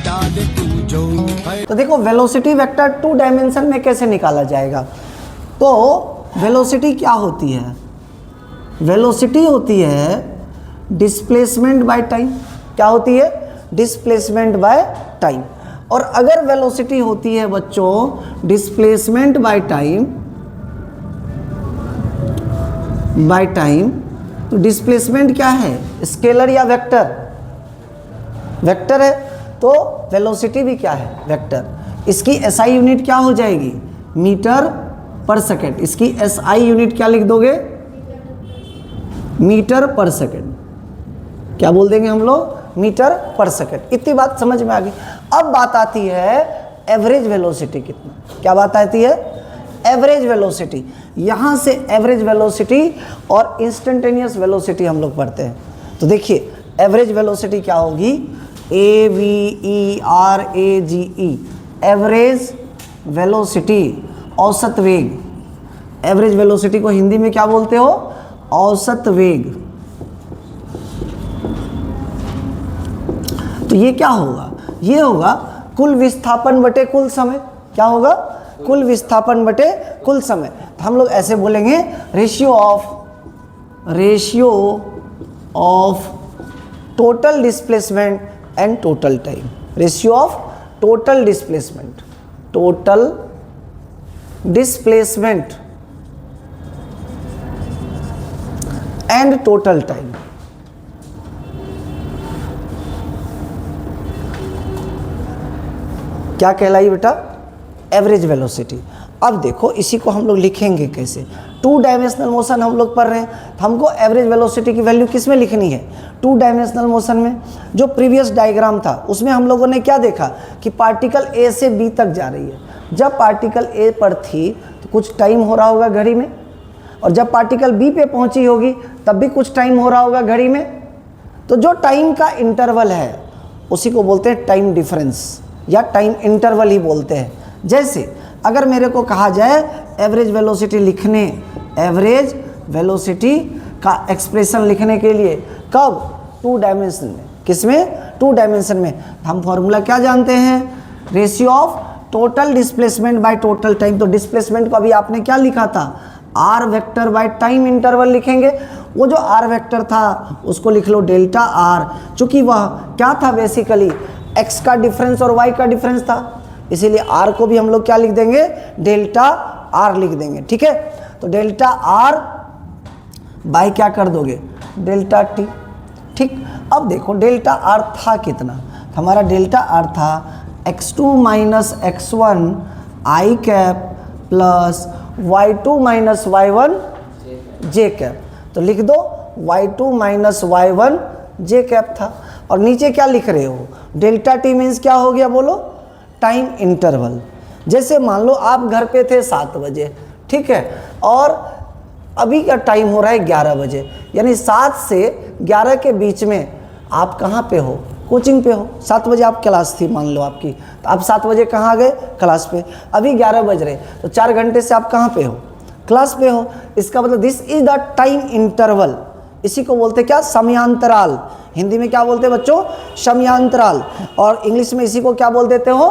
तो देखो velocity vector 2 dimension में कैसे निकाला जाएगा। तो वेलोसिटी क्या होती है, वेलोसिटी होती है डिस्प्लेसमेंट बाय टाइम। क्या होती है, डिस्प्लेसमेंट बाय टाइम। और अगर वेलोसिटी होती है बच्चों डिस्प्लेसमेंट बाय टाइम, तो डिस्प्लेसमेंट क्या है, स्केलर या वेक्टर, वेक्टर है, तो वेलोसिटी भी क्या है, वेक्टर। इसकी एसआई यूनिट क्या हो जाएगी, मीटर पर सेकेंड। इसकी एसआई यूनिट क्या लिख दोगे, मीटर पर सेकेंड। क्या बोल देंगे हम लोग, मीटर पर सेकेंड। इतनी बात समझ में आ गई। अब बात आती है एवरेज वेलोसिटी कितना। क्या बात आती है, एवरेज वेलोसिटी। यहाँ से एवरेज वेलोसिटी और इंस्टेंटेनियस वेलोसिटी हम लोग पढ़ते हैं। तो देखिए एवरेज वेलोसिटी क्या होगी, AVERAGE, एवरेज वेलोसिटी, औसत वेग। एवरेज वेलोसिटी को हिंदी में क्या बोलते हो, औसत वेग। तो ये क्या होगा, ये होगा कुल विस्थापन बटे कुल समय। क्या होगा, कुल विस्थापन बटे कुल समय। तो हम लोग ऐसे बोलेंगे ratio of total displacement and total time. Ratio of total displacement and total time. क्या कहलाई बेटा, एवरेज वेलोसिटी। अब देखो इसी को हम लोग लिखेंगे कैसे। 2 डायमेंशनल मोशन हम लोग पढ़ रहे हैं, तो हमको एवरेज वेलोसिटी की वैल्यू किस में लिखनी है, 2 डायमेंशनल मोशन में। जो प्रीवियस डायग्राम था उसमें हम लोगों ने क्या देखा कि पार्टिकल ए से बी तक जा रही है। जब पार्टिकल ए पर थी तो कुछ टाइम हो रहा होगा घड़ी में, और जब पार्टिकल बी पे पहुंची होगी तब भी कुछ टाइम हो रहा होगा घड़ी में। तो जो टाइम का इंटरवल है उसी को बोलते हैं टाइम डिफरेंस, या टाइम इंटरवल ही बोलते हैं। जैसे अगर मेरे को कहा जाए एवरेज वेलोसिटी लिखने, एवरेज वेलोसिटी का एक्सप्रेशन लिखने के लिए, कब, 2 डायमेंशन में। किसमें, 2 डायमेंशन में। हम फॉर्मूला क्या जानते हैं, ratio of total displacement by total time. तो डिस्प्लेसमेंट को अभी आपने क्या लिखा था, r vector by time interval लिखेंगे। वो जो आर वेक्टर था उसको लिख लो डेल्टा आर, चूंकि वह क्या था, बेसिकली एक्स का डिफरेंस और वाई का डिफरेंस था, इसीलिए आर को भी हम लोग क्या लिख देंगे, डेल्टा आर लिख देंगे। ठीक है, तो डेल्टा आर बाय क्या कर दोगे, डेल्टा टी। ठीक, अब देखो डेल्टा आर था कितना, हमारा डेल्टा आर था x2 minus x1 i cap plus y2 minus y1 j cap. तो लिख दो y2 minus y1 j cap था। और नीचे क्या लिख रहे हो, डेल्टा टी मीन्स क्या हो गया बोलो, टाइम इंटरवल। जैसे मान लो आप घर पे थे 7 बजे, ठीक है, और अभी का टाइम हो रहा है 11 बजे, यानी 7 से 11 के बीच में आप कहाँ पे हो, कोचिंग पे हो। 7 बजे आप क्लास थी मान लो आपकी, तो आप 7 बजे कहाँ गए, क्लास पे। अभी 11 बज रहे, तो 4 घंटे से आप कहाँ पे हो, क्लास पे हो। इसका मतलब this is the time interval. इसी को बोलते क्या, समयांतराल। हिंदी में क्या बोलते हैं बच्चों, समयांतराल। और इंग्लिश में इसी को क्या बोल देते हो,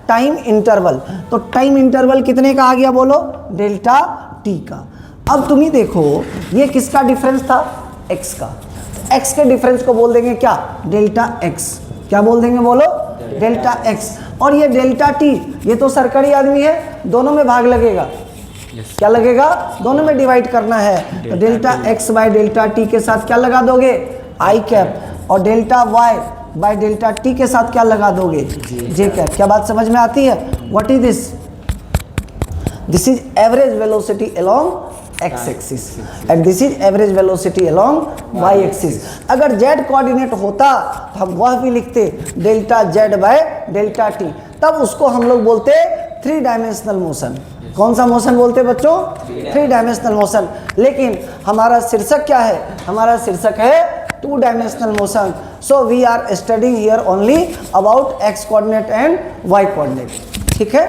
टाइम इंटरवल। तो टाइम इंटरवल कितने का आ गया बोलो, डेल्टा टी का। अब तुम ही देखो ये किसका डिफरेंस था, एक्स का। एक्स के डिफरेंस को बोल देंगे क्या, डेल्टा एक्स। क्या बोल देंगे बोलो, डेल्टा एक्स। और ये डेल्टा टी, ये तो सरकारी आदमी है, दोनों में भाग लगेगा। क्या लगेगा, दोनों में डिवाइड करना है। तो delta x by delta t के साथ क्या लगा दोगे, आई कैप, और delta y by delta t के साथ क्या लगा दोगे, जे कैप। क्या बात समझ में आती है, what is this, this is average velocity along x axis and this is average velocity along y axis. अगर जेड कोऑर्डिनेट होता तो हम वह भी लिखते delta z by delta t, तब उसको हम लोग बोलते 3 डायमेंशनल मोशन। कौन सा मोशन बोलते बच्चों, 3 डायमेंशनल मोशन। लेकिन हमारा शीर्षक क्या है, हमारा शीर्षक है 2 dimensional motion. So we are studying here only about x coordinate and y coordinate. ठीक है,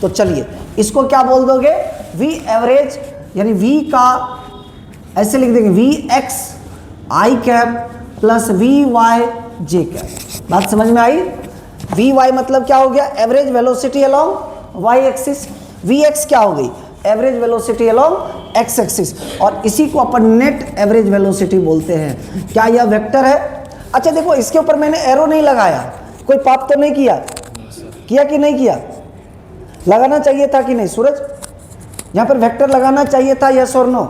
तो चलिए इसको क्या बोल दोगे, वी एवरेज, यानी वी का ऐसे लिख देंगे v x i cap plus v y j cap. बात समझ में आई, वी वाई मतलब क्या हो गया, average velocity along y axis. V x क्या हो गई, average velocity along x axis, और इसी को अपन नेट एवरेज वेलोसिटी बोलते हैं। क्या यह वेक्टर है? अच्छा देखो, इसके ऊपर मैंने एरो नहीं लगाया, कोई पाप तो नहीं किया? किया कि नहीं किया? लगाना चाहिए था कि नहीं सूरज? यहाँ पर वेक्टर लगाना चाहिए था, यस और नो?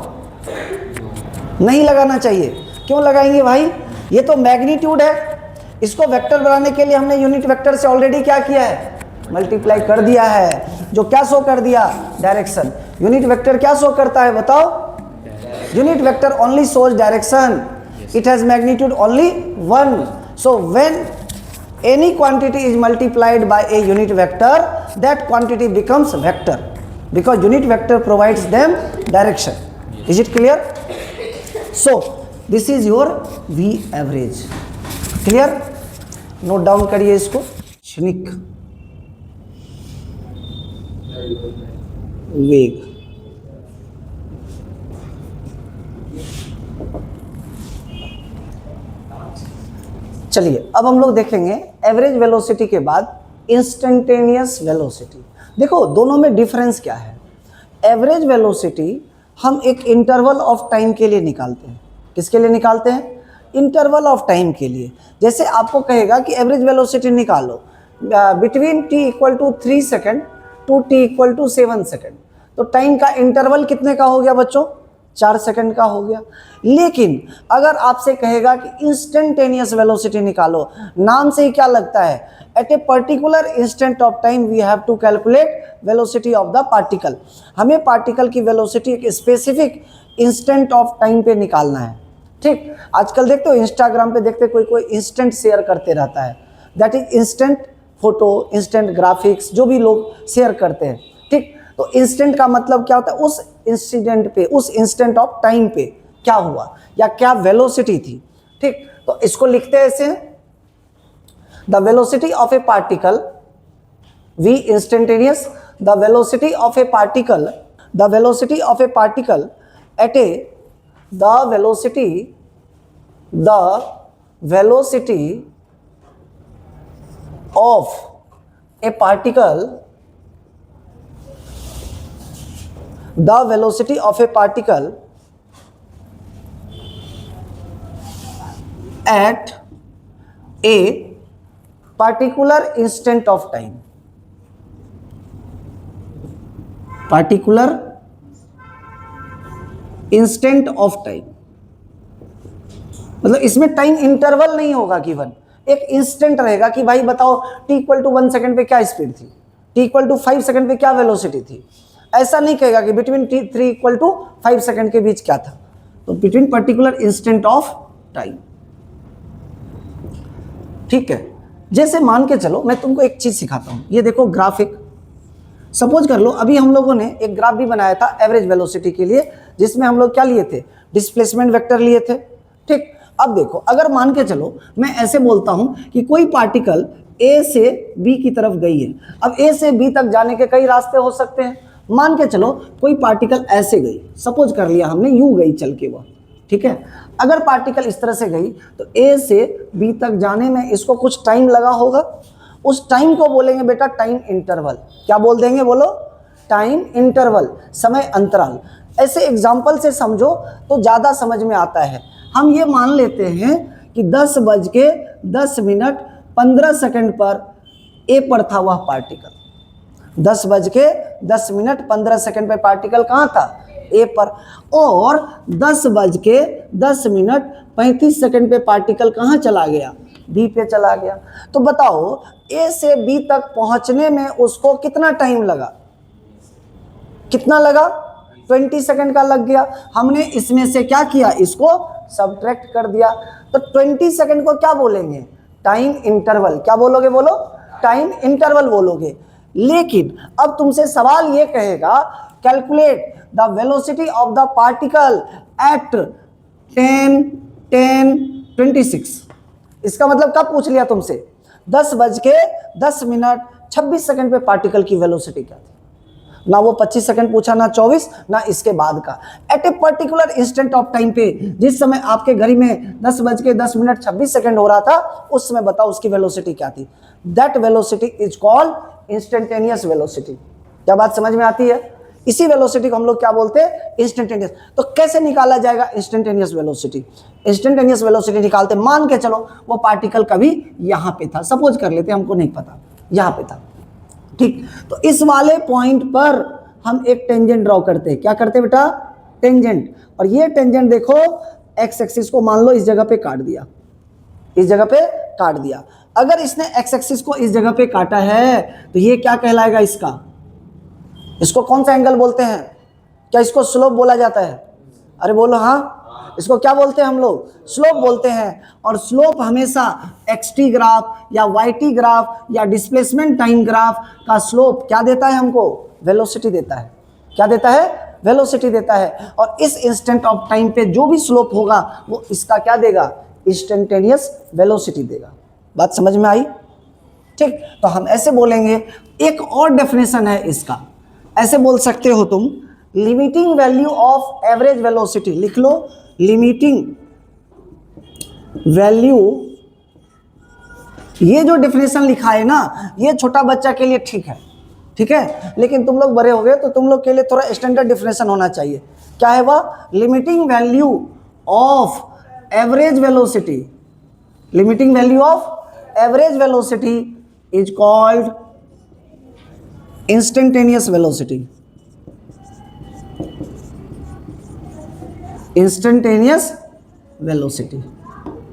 नहीं लगाना चाहिए। क्यों लगाएंगे भाई? ये तो मैग्नीट्यूड है, इसको वेक्टर बनाने के लिए हमने यूनिट वेक्टर से ऑलरेडी क्या किया है, मल्टीप्लाई कर दिया है, जो क्या शो कर दिया, डायरेक्शन। यूनिट वेक्टर क्या शो करता है बताओ? Unit vector only shows direction, it has magnitude only 1। So when any quantity is multiplied by a unit vector, that quantity becomes vector, because unit vector provides them direction. Is it clear? So this is your V average. Clear? Note down करिए इसको। क्षणिक वेग, चलिए अब हम लोग देखेंगे average velocity के बाद इंस्टेंटेनियस वेलोसिटी। देखो दोनों में डिफरेंस क्या है। एवरेज वेलोसिटी हम एक इंटरवल ऑफ टाइम के लिए निकालते हैं। किसके लिए निकालते हैं? इंटरवल ऑफ टाइम के लिए। जैसे आपको कहेगा कि एवरेज वेलोसिटी निकालो between t equal to 3 second to t equal to 7 second, तो टाइम का इंटरवल कितने का हो गया बच्चों? 4 सेकंड का हो गया। लेकिन अगर आपसे कहेगा कि इंस्टेंटेनियस वेलोसिटी निकालो, नाम से ही क्या लगता है, at a particular instant of time we have to calculate velocity of the particle. हमें पार्टिकल की वेलोसिटी एक स्पेसिफिक इंस्टेंट ऑफ टाइम पे निकालना है। ठीक, आजकल देखते हो इंस्टाग्राम पे देखते कोई कोई इंस्टेंट शेयर करते रहता है, that is instant photo, instant graphics, जो भी लोग शेयर करते हैं। ठीक, तो इंस्टेंट का मतलब क्या होता है, उस इंसिडेंट पे, उस इंस्टेंट ऑफ टाइम पे क्या हुआ या क्या वेलोसिटी थी। ठीक, तो इसको लिखते हैं ऐसे, the velocity of a particle, v instantaneous, the velocity of a particle, the velocity of a particle at a, the velocity of a particle, the velocity of a particle at a particular instant of time, particular instant of time, मतलब इसमें time interval नहीं होगा given, एक instant रहेगा कि भाई बताओ t equal to 1 second पे क्या स्पीड थी, t इक्वल टू 5 सेकेंड पे क्या वेलोसिटी थी। ऐसा नहीं कहेगा कि between t3 equal to 5 second के बीच क्या था, तो between particular instant of time. ठीक है, जैसे मान के चलो मैं तुमको एक चीज सिखाता हूं, ये देखो ग्राफिक, सपोज कर लो अभी हम लोगों ने एक ग्राफ भी बनाया था एवरेज वेलोसिटी के लिए, जिसमें हम लोग क्या लिए थे, डिस्प्लेसमेंट वेक्टर लिए थे। ठीक, अब देखो अगर मान के चलो मैं ऐसे बोलता हूं कि कोई पार्टिकल A से B की तरफ गई है। अब A से B तक जाने के कई रास्ते हो सकते हैं। मान के चलो कोई पार्टिकल ऐसे गई, सपोज कर लिया हमने यूं गई चल के वह। ठीक है, अगर पार्टिकल इस तरह से गई तो A से B तक जाने में इसको कुछ टाइम लगा होगा, उस टाइम को बोलेंगे बेटा टाइम इंटरवल। क्या बोल देंगे बोलो? टाइम इंटरवल, समय अंतराल। ऐसे एग्जाम्पल से समझो तो ज़्यादा समझ में आता है। हम ये मान लेते हैं कि 10:10 पर ए पर था वह पार्टिकल। 10:10 पर पार्टिकल कहाँ था? ए पर। और 10:10 पे पार्टिकल कहाँ चला गया? बी पे चला गया। तो बताओ ए से बी तक पहुंचने में उसको कितना टाइम लगा? कितना लगा? 20 सेकंड का लग गया। हमने इसमें से क्या किया? इसको सब्ट्रैक्ट कर दिया। तो 20 सेकंड को क्या बोलेंगे? Time interval. क्या बोलोगे? बोलो टाइम इंटरवल बोलोगे। लेकिन अब तुमसे सवाल ये कहेगा calculate the velocity of the particle at 10:26। इसका मतलब कब पूछ लिया तुमसे? 10:10 पे पार्टिकल की वेलोसिटी क्या थी? ना वो 25 सेकंड पूछा, ना 24, ना इसके बाद का। At a particular instant of time पे, जिस समय आपके घड़ी में 10:10 हो रहा था, उस समय बताओ उसकी वेलोसिटी क्या थी। That velocity is called instantaneous velocity. क्या बात समझ में आती है? इसी वेलोसिटी को हम लोग क्या बोलते हैं? इंस्टेंटेनियस। तो कैसे निकाला जाएगा इंस्टेंटेनियस वेलोसिटी? इंस्टेंटेनियस वेलोसिटी निकालते, मान के चलो वो पार्टिकल कभी यहां पे था, सपोज कर लेते, हमको नहीं पता, यहां पे था, ठीक। तो इस वाले पॉइंट पर हम एक टेंजेंट ड्रॉ करते हैं। क्या करते हैं बेटा? टेंजेंट। और ये टेंजेंट देखो एक्स एक्सिस को मान लो इस जगह पे काट दिया, इस जगह पे काट दिया। अगर इसने एक्स एक्सिस को इस जगह पे काटा है तो ये क्या कहलाएगा? इसको कौन सा एंगल बोलते हैं? क्या इसको स्लोप बोला जाता है? अरे बोलो हाँ, इसको क्या बोलते हैं हम लोग? स्लोप बोलते हैं। और स्लोप हमेशा एक्सटी ग्राफ या वाईटी ग्राफ या डिस्प्लेसमेंट टाइम ग्राफ का स्लोप क्या देता है हमको? वेलोसिटी देता है। क्या देता है? वेलोसिटी देता है। और इस इंस्टेंट ऑफ टाइम पे जो भी स्लोप होगा वो इसका क्या देगा? इंस्टेंटेनियस वेलोसिटी देगा। बात समझ में आई? ठीक। तो हम ऐसे बोलेंगे, एक और डेफिनेशन है इसका, ऐसे बोल सकते हो तुम, limiting value of average velocity. लिख लो, लिमिटिंग वैल्यू। ये जो डेफिनेशन लिखा है ना, ये छोटा बच्चा के लिए ठीक है, ठीक है, लेकिन तुम लोग बड़े हो गए तो तुम लोग के लिए थोड़ा स्टैंडर्ड डेफिनेशन होना चाहिए। क्या है वह? Limiting value of average velocity. Limiting value of average velocity is called instantaneous velocity. Instantaneous velocity,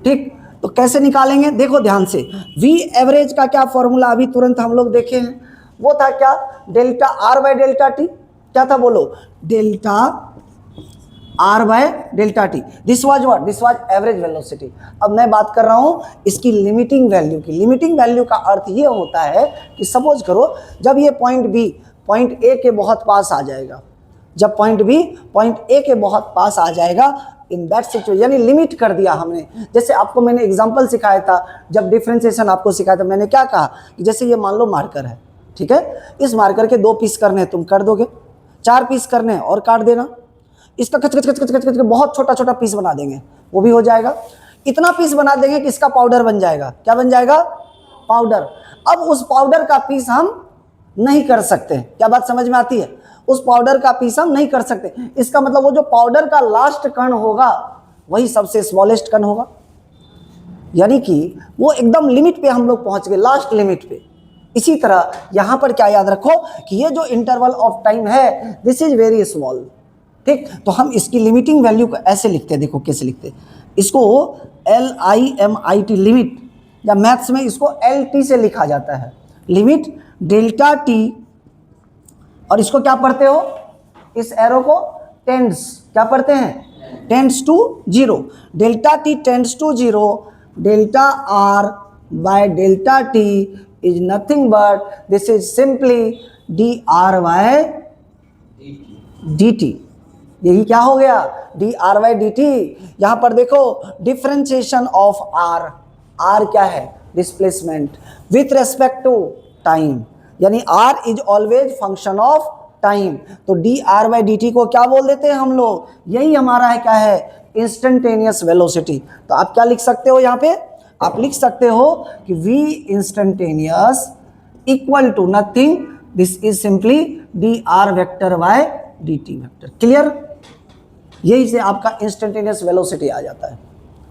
ठीक। तो कैसे निकालेंगे? देखो ध्यान से, वी एवरेज का क्या फॉर्मूला अभी तुरंत हम लोग देखे हैं, वो था क्या? Delta r by delta T. क्या था बोलो? Delta r by delta T. This was what? This was average velocity. अब मैं बात कर रहा हूं इसकी लिमिटिंग वैल्यू की। लिमिटिंग वैल्यू का अर्थ ये होता है कि सपोज करो जब ये पॉइंट बी पॉइंट ए के बहुत पास आ जाएगा, जब पॉइंट बी पॉइंट ए के बहुत पास आ जाएगा, इन दैट सिचुएशन, यानी लिमिट कर दिया हमने। जैसे आपको मैंने एग्जांपल सिखाया था, जब डिफरेंशिएशन आपको सिखाया था, मैंने क्या कहा कि जैसे ये मान लो मार्कर है, ठीक है, इस मार्कर के 2 पीस करने हैं, तुम कर दोगे, 4 पीस करने हैं और काट देना, इसका कच कच कच कच कच कच बहुत छोटा छोटा पीस बना देंगे, वो भी हो जाएगा। इतना पीस बना देंगे कि इसका पाउडर बन जाएगा। क्या बन जाएगा? पाउडर। अब उस पाउडर का पीस हम नहीं कर सकते। क्या बात समझ में आती है? उस पाउडर का पीस हम नहीं कर सकते। इसका मतलब वो जो पाउडर का लास्ट कण होगा वही सबसे स्मॉलेस्ट कण होगा, यानी कि वो एकदम लिमिट पे हम लोग पहुंच गए, लास्ट लिमिट पे। इसी तरह यहां पर क्या याद रखो कि ये जो इंटरवल ऑफ टाइम है, दिस इज वेरी स्मॉल, ठीक। तो हम इसकी लिमिटिंग वैल्यू को ऐसे लिखते हैं, देखो कैसे लिखते हैं इसको, LIMIT, लिमिट, या मैथ्स में इसको LT से लिखा जाता है, लिमिट डेल्टा टी। और इसको क्या पढ़ते हो? इस एरो को टेंड्स, क्या पढ़ते हैं? Tends to 0। Delta t tends to 0, delta r by delta t is nothing but this is simply dr by dt। यही क्या हो गया? dr by dt। यहां पर देखो डिफरेंशिएशन ऑफ r क्या है? Displacement with respect to time, यानी r is always function of time. तो dr बाय dt को क्या बोल देते हैं हम लोग? यही हमारा है, क्या है? Instantaneous velocity. तो आप क्या लिख सकते हो यहाँ पे? आप लिख सकते हो कि v instantaneous equal to nothing, this is simply dr vector by dt vector. Clear? यही से आपका इंस्टेंटेनियस वेलोसिटी आ जाता है।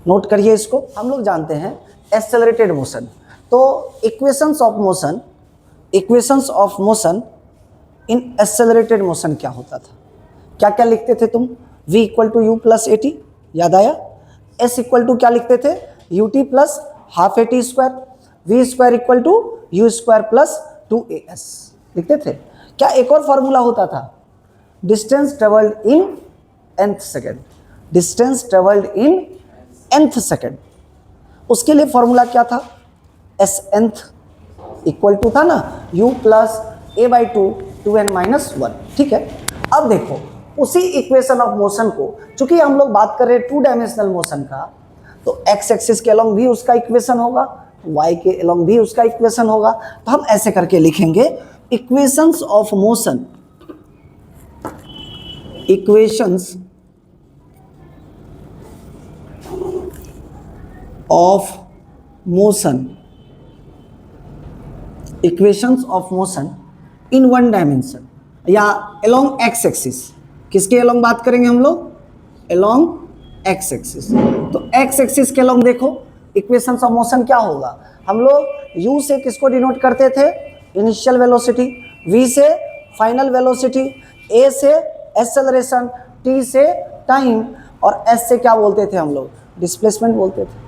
नोट करिए इसको। हम लोग जानते हैं एक्सेलरेटेड मोशन, तो equations of motion in accelerated motion क्या होता था? क्या क्या लिखते थे तुम? v equal to u plus a t, याद आया? s इक्वल टू क्या लिखते थे? U t plus half a t square, v square equal to u square plus 2as लिखते थे। क्या एक और फॉर्मूला होता था? Distance travelled in nth second, distance travelled in nth second. उसके लिए फॉर्मूला क्या था? एस nth इक्वल टू था ना u plus a by 2n minus 1, ठीक है। अब देखो उसी इक्वेशन ऑफ मोशन को, चूंकि हम लोग बात कर रहे हैं 2 डायमेंशनल मोशन का, तो x एक्सिस के अलोंग भी उसका इक्वेशन होगा, y के अलोंग भी उसका इक्वेशन होगा। तो हम ऐसे करके लिखेंगे, equations of motion equations of motion, equations of motion in one dimension या अलोंग एक्स एक्सिस। किसके अलोंग बात करेंगे हम लोग? Along x axis. तो एक्स एक्सिस के अलोंग देखो इक्वेशंस ऑफ मोशन क्या होगा? हम लोग u से किसको डिनोट करते थे? इनिशियल वेलोसिटी, v से फाइनल वेलोसिटी, a से एक्सेलरेशन, t से टाइम और s से क्या बोलते थे हम लोग? डिस्प्लेसमेंट बोलते थे।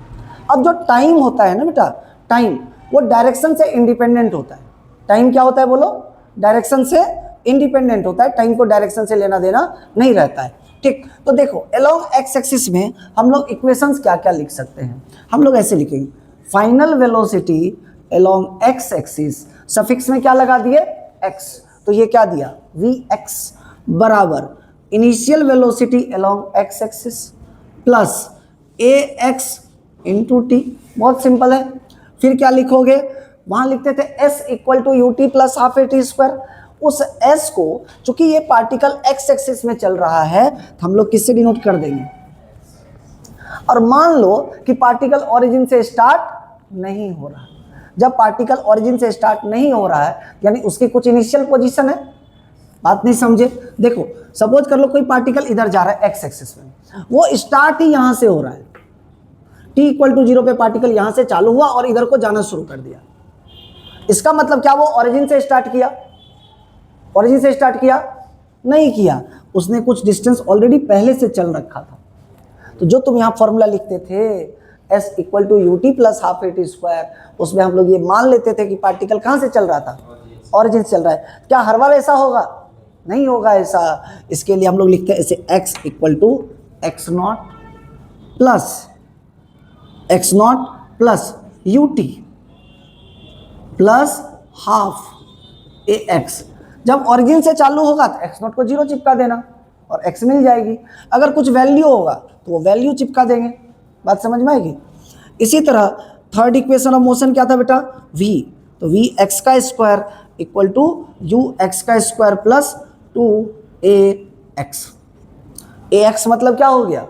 अब जो टाइम होता है ना बेटा, टाइम वो डायरेक्शन से इंडिपेंडेंट होता है। टाइम क्या होता है बोलो? डायरेक्शन से इंडिपेंडेंट होता है। टाइम को डायरेक्शन से लेना देना नहीं रहता है। ठीक, तो देखो अलोंग एक्स एक्सिस में हम लोग इक्वेशंस क्या क्या लिख सकते हैं? हम लोग ऐसे लिखेंगे, final velocity along x axis, suffix में क्या लगा दिए? x। तो ये क्या दिया? vx बराबर initial velocity along x axis plus ax into t. बहुत सिंपल है। फिर क्या लिखोगे? वहां लिखते थे s equal to u t plus half a t square. उस s को, चूंकि ये पार्टिकल x एक्सिस में चल रहा है, तो हम लोग किससे डिनोट कर देंगे? और मान लो कि पार्टिकल ओरिजिन से स्टार्ट नहीं हो रहा। जब पार्टिकल ओरिजिन से स्टार्ट नहीं हो रहा है यानी उसकी कुछ इनिशियल पोजीशन है। बात नहीं समझे? देखो सपोज कर लो कोई पार्टिकल इधर जा रहा है एक्स एक्सिस में, वो स्टार्ट ही यहां से हो रहा है। t इक्वल टू 0 पे पार्टिकल यहां से चालू हुआ और इधर को जाना शुरू कर दिया। इसका मतलब क्या वो ओरिजिन से स्टार्ट किया? ओरिजिन से स्टार्ट किया? नहीं किया। उसने कुछ डिस्टेंस ऑलरेडी पहले से चल रखा था। तो जो तुम यहां फॉर्मूला लिखते थे s equal to u t plus half a t square, उसमें हम लोग ये मान लेते थे कि पार्टिकल कहां से चल रहा था? ओरिजिन से चल रहा है। क्या हर बार ऐसा होगा? नहीं होगा ऐसा। इसके लिए हम लोग लिखते हैं ऐसे x equal to x not plus u t plus half a x. जब ओरिजिन से चालू होगा तो एक्स नॉट को 0 चिपका देना और x मिल जाएगी। अगर कुछ वैल्यू होगा तो वो वैल्यू चिपका देंगे। बात समझ में आएगी? इसी तरह थर्ड इक्वेशन ऑफ मोशन क्या था बेटा? v। तो v एक्स का square equal to u x का स्क्वायर प्लस 2ax। ax मतलब क्या हो गया?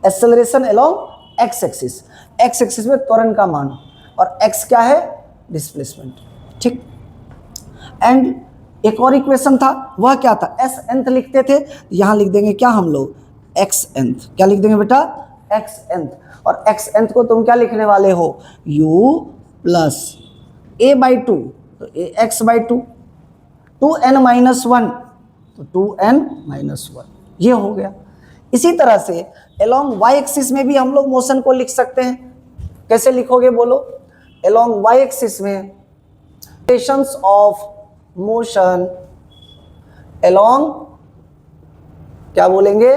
Acceleration along x axis. X axis में त्वरण का मान और x क्या है? डिस्प्लेसमेंट। ठीक। एंड एक और इक्वेशन था, वह क्या था? s nth लिखते थे। यहां लिख देंगे क्या हम लोग? x nth। क्या लिख देंगे बेटा? x nth। और x nth को तुम क्या लिखने वाले हो? u plus a by two, तो ax by two, 2n minus 1 तो 2n माइनस 1। ये हो गया। इसी तरह से अलोंग y एक्सिस में भी हम लोग मोशन को लिख सकते हैं। कैसे लिखोगे बोलो? अलोंग y एक्सिस में इक्वेशंस ऑफ मोशन अलोंग क्या बोलेंगे?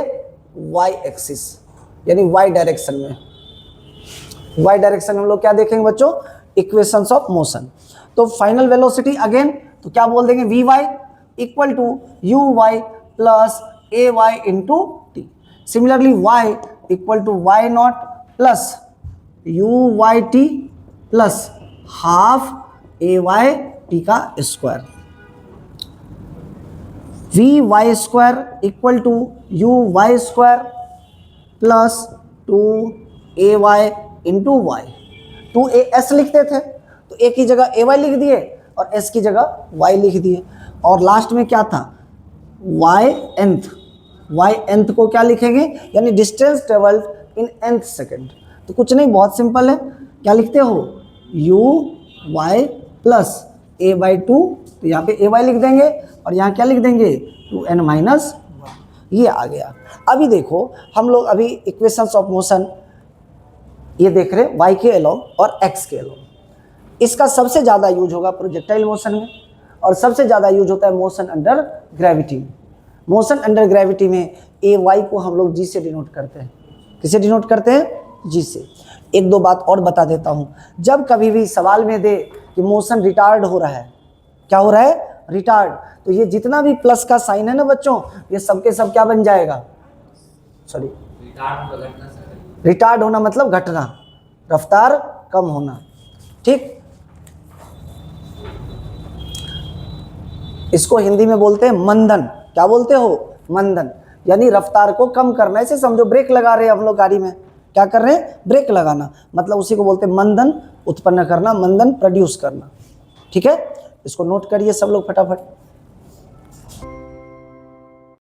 y एक्सिस, यानी y डायरेक्शन में। y डायरेक्शन में हम लोग क्या देखेंगे बच्चों? Equations of motion. तो फाइनल वेलोसिटी अगेन तो क्या बोल देंगे? vy equal to u y plus a y into t. Similarly y equal to y not plus u y t plus half a y t का square. V y square equal to u y square plus 2ay into y. 2as लिखते थे तो a की जगह ay लिख दिए और s की जगह y लिख दिए। और लास्ट में क्या था? y nth को क्या लिखेंगे? यानी distance travelled in nth second. तो कुछ नहीं, बहुत सिंपल है। क्या लिखते हो? u y plus a by two, तो यहाँ पे ay लिख देंगे और यहाँ क्या लिख देंगे? 2n minus 1। ये आ गया। अभी देखो हम लोग अभी इक्वेशंस ऑफ मोशन ये देख रहे हैं y के अलोंग और x के अलोंग। इसका सबसे ज़्यादा यूज होगा प्रोजेक्टाइल मोशन में और सबसे ज़्यादा यूज होता है मोशन अंडर ग्रेविटी में। मोशन अंडर ग्रेविटी में ए वाई को हम लोग जी से डिनोट करते हैं। किसे डिनोट करते हैं? जी से। एक दो बात और बता देता हूँ। जब कभी भी सवाल में दे कि मोशन रिटार्ड हो रहा है, क्या हो रहा है? रिटार्ड, तो ये जितना भी प्लस का साइन है ना बच्चों, ये सबके सब क्या बन जाएगा? सॉरी, रिटार्ड होना मतलब घटना, रफ्तार कम होना। ठीक, इसको हिंदी में बोलते हैं मंदन। क्या बोलते हो? मंदन, यानी रफ्तार को कम करना। ऐसे समझो ब्रेक लगा रहे हैं हम लोग गाड़ी में, क्या कर रहे हैं, ब्रेक लगाना, मतलब उसी को बोलते हैं मंदन उत्पन्न करना, मंदन प्रोड्यूस करना। ठीक है, इसको नोट करिए सब लोग फटाफट।